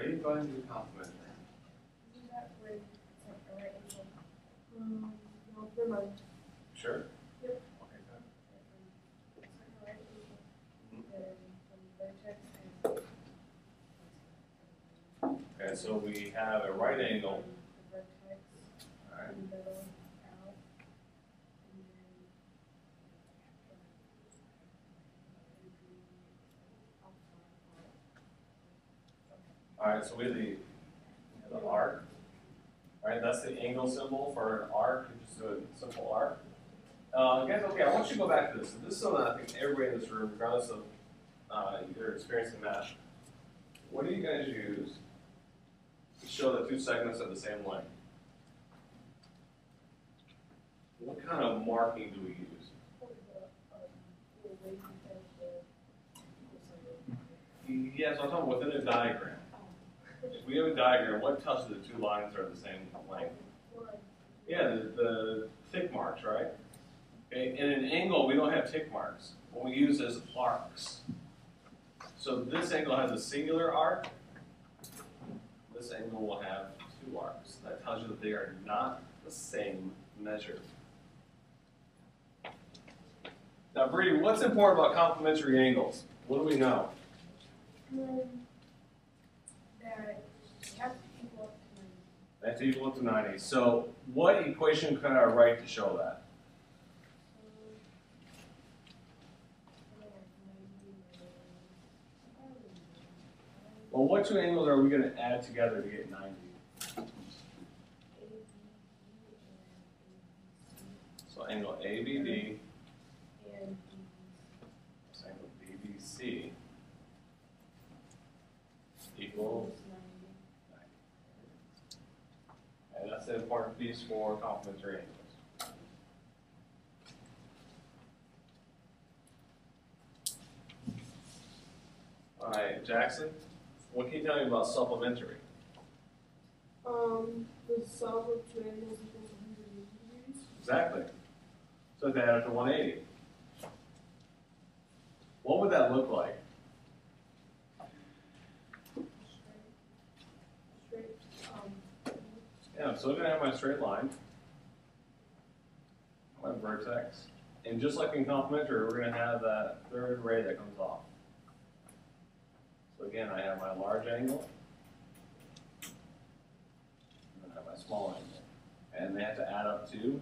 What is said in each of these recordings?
ready, go ahead and do complementary. Isn't that with like a right angle? No, never mind. Sure? Yep. Okay, good. It's like a right angle. Then from vertex and Okay, so we have a right angle. the vertex All right. in the middle out. And then All right, so we have the arc. All right, that's the angle symbol for an arc. You just do a simple arc. Guys, okay, I want you to go back to this. This is something I think everybody in this room, regardless of your experience in math, what do you guys use to show that two segments are the same length? What kind of marking do we use? Yes, I'm talking within a diagram. If we have a diagram, what tells you the two lines are the same length? Yeah, the tick marks, right? Okay, in an angle, we don't have tick marks. What we use is arcs. So this angle has a singular arc. This angle will have two arcs. That tells you that they are not the same measure. Now, Bree, what's important about complementary angles? What do we know? that you have to equal up to 90. That's equal to 90. So what equation can I write to show that? Well, what two angles are we going to add together to get 90? So angle ABD, angle BBC equals 90. And that's an important piece for complementary angles. All right, Jackson, what can you tell me about supplementary? The sum of two angles equals 180 degrees. Exactly. So they add up to 180. What would that look like? Straight. Yeah, so I'm going to have my straight line, my vertex, and just like in complementary, we're going to have that third ray that comes off. So again, I have my large angle, and I have my small angle, and they have to add up to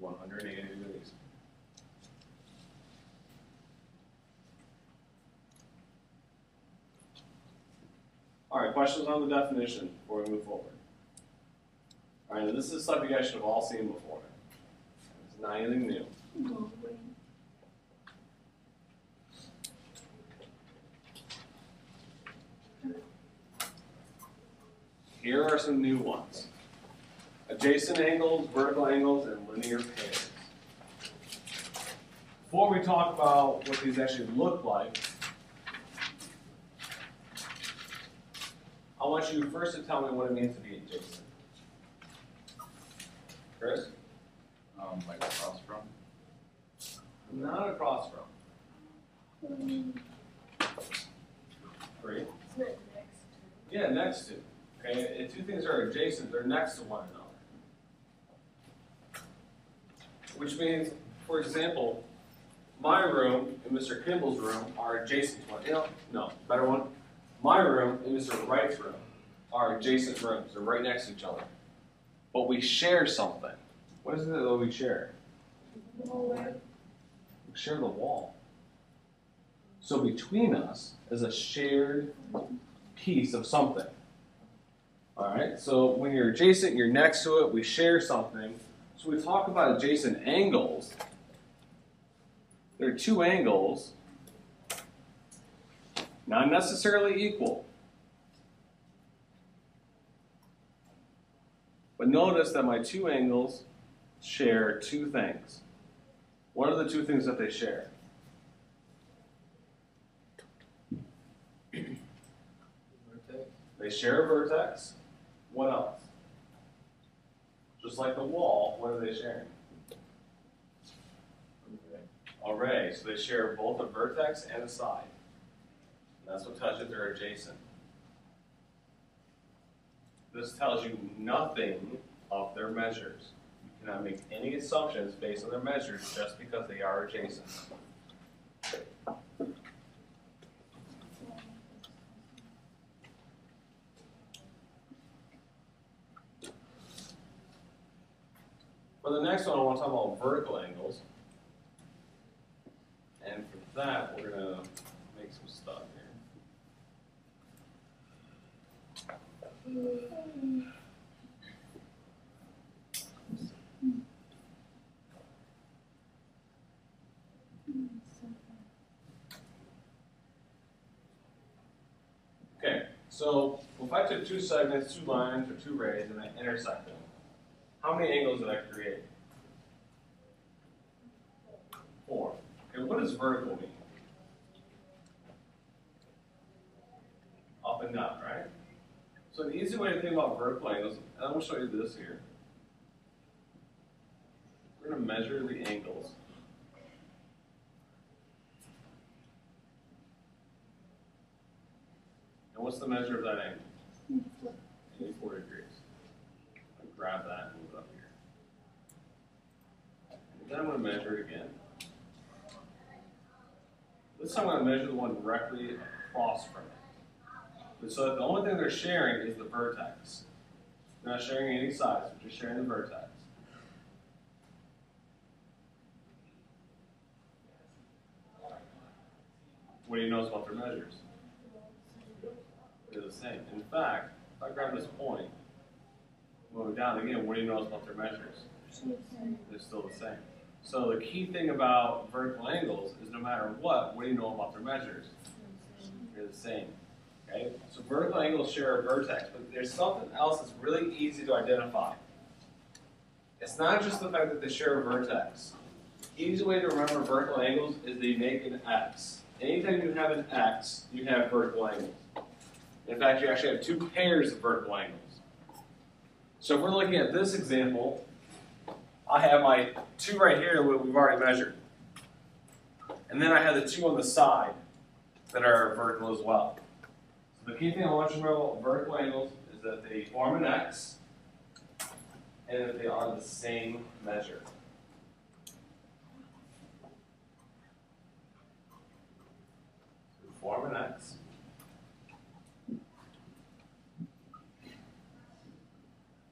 180 degrees. All right, questions on the definition before we move forward? All right, now this is stuff you guys should have all seen before. It's not anything new. Here are some new ones. Adjacent angles, vertical angles, and linear pairs. Before we talk about what these actually look like, I want you first to tell me what it means to be adjacent. Chris? Like across from? Not across from. Three? It's not next to. Yeah, next to. Okay, if two things are adjacent, they're next to one another. Which means, for example, my room and Mr. Kimball's room are adjacent to one. You know, no, better one. My room and Mr. Wright's room are adjacent rooms. They're right next to each other. But we share something. What is it that we share? Hallway. We share the wall. So between us is a shared piece of something. All right, so when you're adjacent, you're next to it, we share something. So we talk about adjacent angles. There are two angles, not necessarily equal. But notice that my two angles share two things. What are the two things that they share? They share a vertex. What else? Just like the wall, what are they sharing? A ray. So they share both a vertex and a side. And that's what tells you they're adjacent. This tells you nothing of their measures. You cannot make any assumptions based on their measures just because they are adjacent. For the next one, I want to talk about vertical angles. And for that, we're going to make some stuff here. Okay, so if I took two segments, two lines, or two rays, and I intersect them, how many angles did I create? 4. Okay, what does vertical mean? Up and down, right? So an easy way to think about vertical angles, and I'm going to show you this here. We're going to measure the angles. And what's the measure of that angle? 84 degrees. I'll grab that and move it up here. And then I'm going to measure it again. This time I'm going to measure the one directly across from it. So the only thing they're sharing is the vertex. They're not sharing any sides, they're just sharing the vertex. What do you notice about their measures? They're the same. In fact, if I grab this point, move it down again, what do you notice about their measures? They're still the same. So the key thing about vertical angles is no matter what do you know about their measures? They're the same. Okay? So vertical angles share a vertex, but there's something else that's really easy to identify. It's not just the fact that they share a vertex. Easy way to remember vertical angles is they make an X. Anytime you have an X, you have vertical angles. In fact, you actually have two pairs of vertical angles. So if we're looking at this example, I have my 2 right here that we've already measured. And then I have the 2 on the side that are vertical as well. So the key thing I want you to remember about vertical angles is that they form an X and that they are the same measure. So form an X.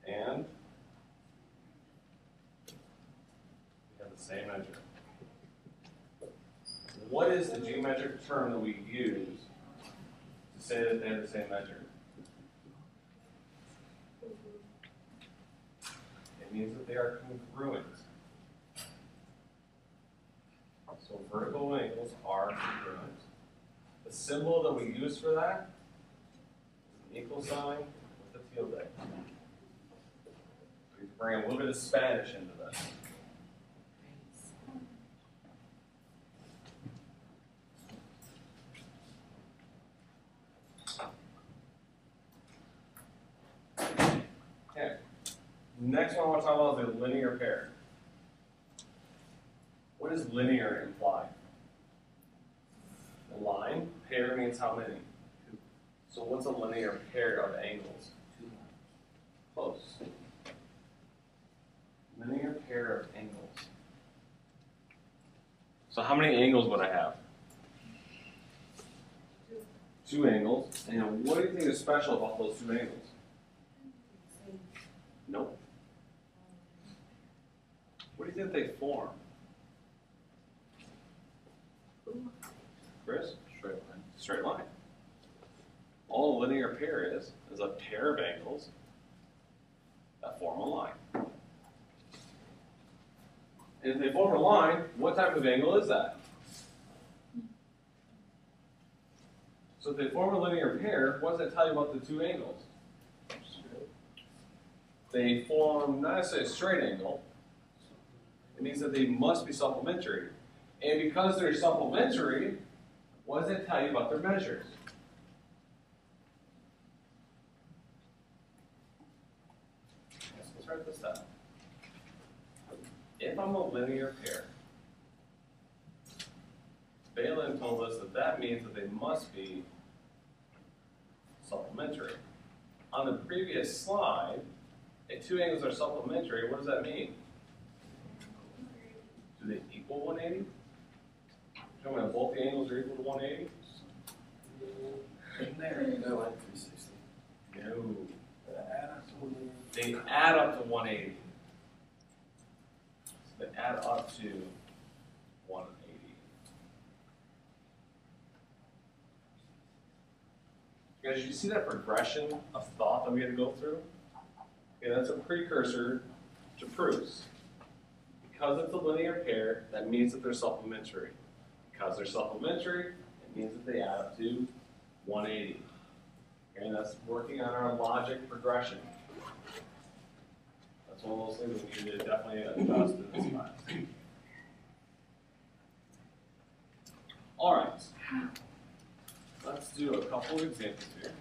And we have the same measure. What is the geometric term that we use to say that they have the same measure? It means that they are congruent. So vertical angles are congruent. The symbol that we use for that is an equal sign with a tilde. We bring a little bit of Spanish into this. Okay. Next one I want to talk about is a linear pair. What does linear imply? A line. Pair means how many? 2. So what's a linear pair of angles? 2. Close. Linear pair of angles. So how many angles would I have? 2 angles. And what do you think is special about those 2 angles? Nope. What do you think they form? Chris? Straight line. Straight line. All a linear pair is a pair of angles that form a line. And if they form a line, what type of angle is that? So if they form a linear pair, what does that tell you about the 2 angles? They form not necessarily a straight angle. It means that they must be supplementary. And because they're supplementary, what does that tell you about their measures? Let's write this down. If I'm a linear pair, Bailyn told us that that means that they must be supplementary. on the previous slide, if two angles are supplementary, what does that mean? Do they equal 180? Show me that both the angles are equal to 180? They're like 360. No. They add up to 180. They add up to 180. So they add up to 180. Guys, you see that progression of thought that we had to go through? Okay, that's a precursor to proofs. Because it's a linear pair, that means that they're supplementary. Because they're supplementary, it means that they add up to 180. Okay, and that's working on our logic progression. That's one of those things we need to definitely adjust in this class. All right. Let's do a couple of examples here.